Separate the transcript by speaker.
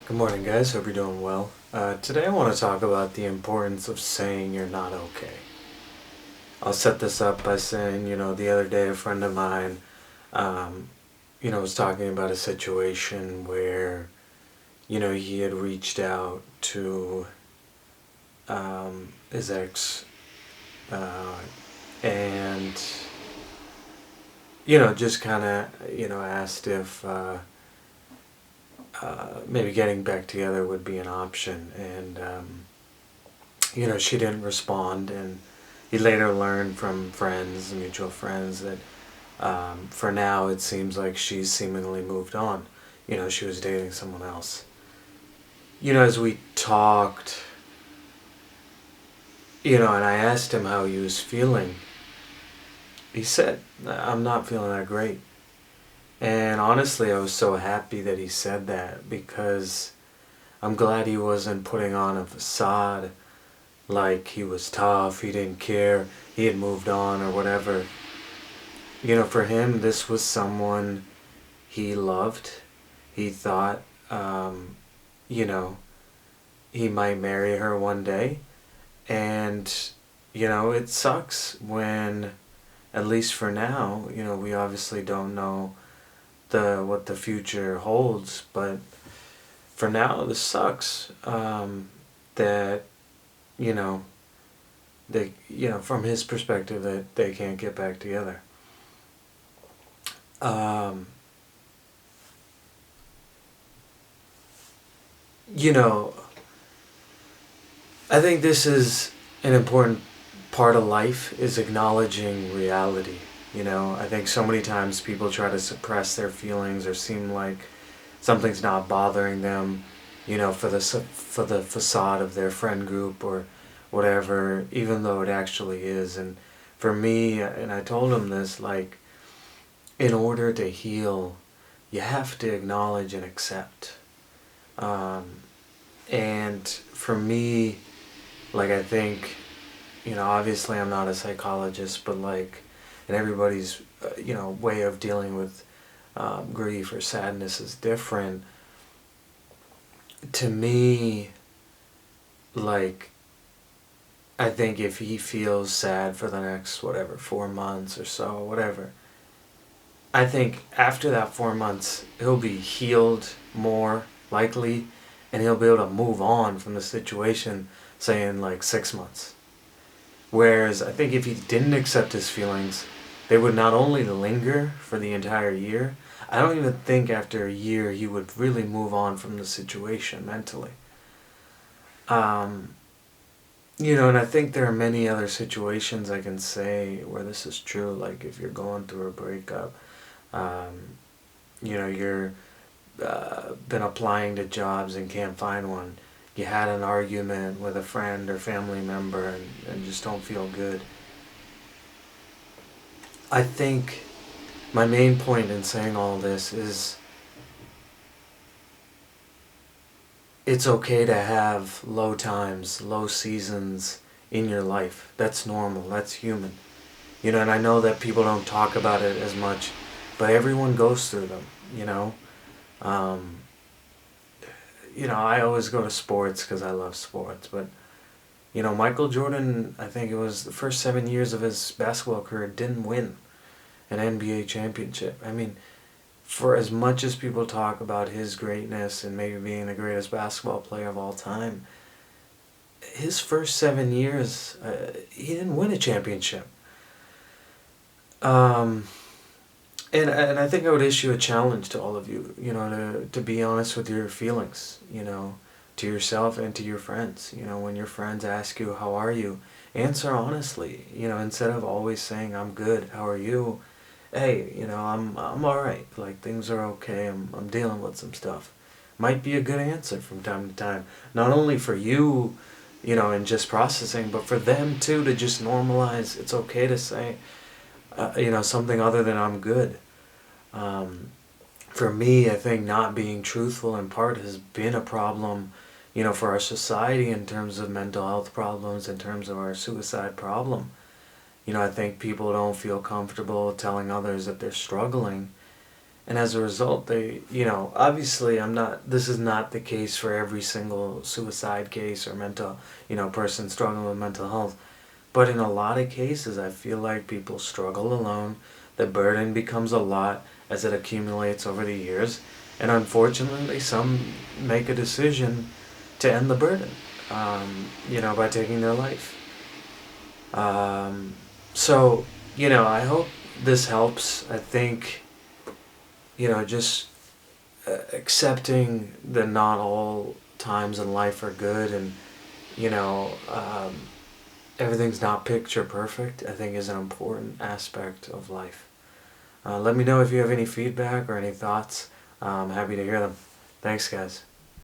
Speaker 1: Good morning, guys. Hope you're doing well. Today I want to talk about the importance of saying you're not okay. I'll set this up by saying, the other day a friend of mine, um, was talking about a situation where, he had reached out to his ex uh, and, just kind of, asked if maybe getting back together would be an option. And, she didn't respond. And he later learned from friends, mutual friends, that for now it seems like she's seemingly moved on. She was dating someone else. As we talked, and I asked him how he was feeling, he said, I'm not feeling that great. And honestly, I was so happy that he said that because I'm glad he wasn't putting on a facade like he was tough, he didn't care, he had moved on or whatever. For him, this was someone he loved. He thought, you know, he might marry her one day. And, it sucks when, at least for now, we obviously don't know what the future holds, but for now, this sucks. That, you know, from his perspective, that they can't get back together. Um, you know, I think this is an important part of life is acknowledging reality. I think so many times people try to suppress their feelings or seem like something's not bothering them, for the facade of their friend group or whatever, even though it actually is. And for me, and I told him this, like, in order to heal, you have to acknowledge and accept. Um, and for me, like, I think, obviously I'm not a psychologist, but like, and everybody's, way of dealing with grief or sadness is different. To me, like, I think if he feels sad for the next, whatever, 4 months or so, whatever, I think after that 4 months, he'll be healed more likely, and he'll be able to move on from the situation, say in like 6 months. Whereas I think if he didn't accept his feelings, they would not only linger for the entire year, I don't even think after a year he would really move on from the situation mentally. Um, and I think there are many other situations I can say where this is true. Like if you're going through a breakup, um, you're been applying to jobs and can't find one. You had an argument with a friend or family member and just don't feel good. I think my main point in saying all this is it's okay to have low times, low seasons in your life. That's normal. That's human. And I know that people don't talk about it as much, but everyone goes through them, you know. Um, I always go to sports because I love sports, but, Michael Jordan, I think it was the first 7 years of his basketball career, didn't win an NBA championship. I mean, for as much as people talk about his greatness and maybe being the greatest basketball player of all time, his first 7 years, he didn't win a championship. Um, and I think I would issue a challenge to all of you, to be honest with your feelings, to yourself and to your friends. When your friends ask you, how are you? Answer honestly, instead of always saying, I'm good, how are you? Hey, I'm all right. Like, things are okay. I'm dealing with some stuff. Might be a good answer from time to time. Not only for you, and just processing, but for them too, to just normalize. It's okay to say, something other than I'm good. Um, for me, I think not being truthful in part has been a problem, for our society in terms of mental health problems, in terms of our suicide problem. I think people don't feel comfortable telling others that they're struggling. And as a result, they, obviously this is not the case for every single suicide case or mental, person struggling with mental health. But in a lot of cases, I feel like people struggle alone. The burden becomes a lot as it accumulates over the years. And unfortunately, some make a decision to end the burden, by taking their life. Um, so, I hope this helps. I think, just accepting that not all times in life are good, and, you know, um, everything's not picture perfect, I think is an important aspect of life. Let me know if you have any feedback or any thoughts. I'm happy to hear them. Thanks, guys.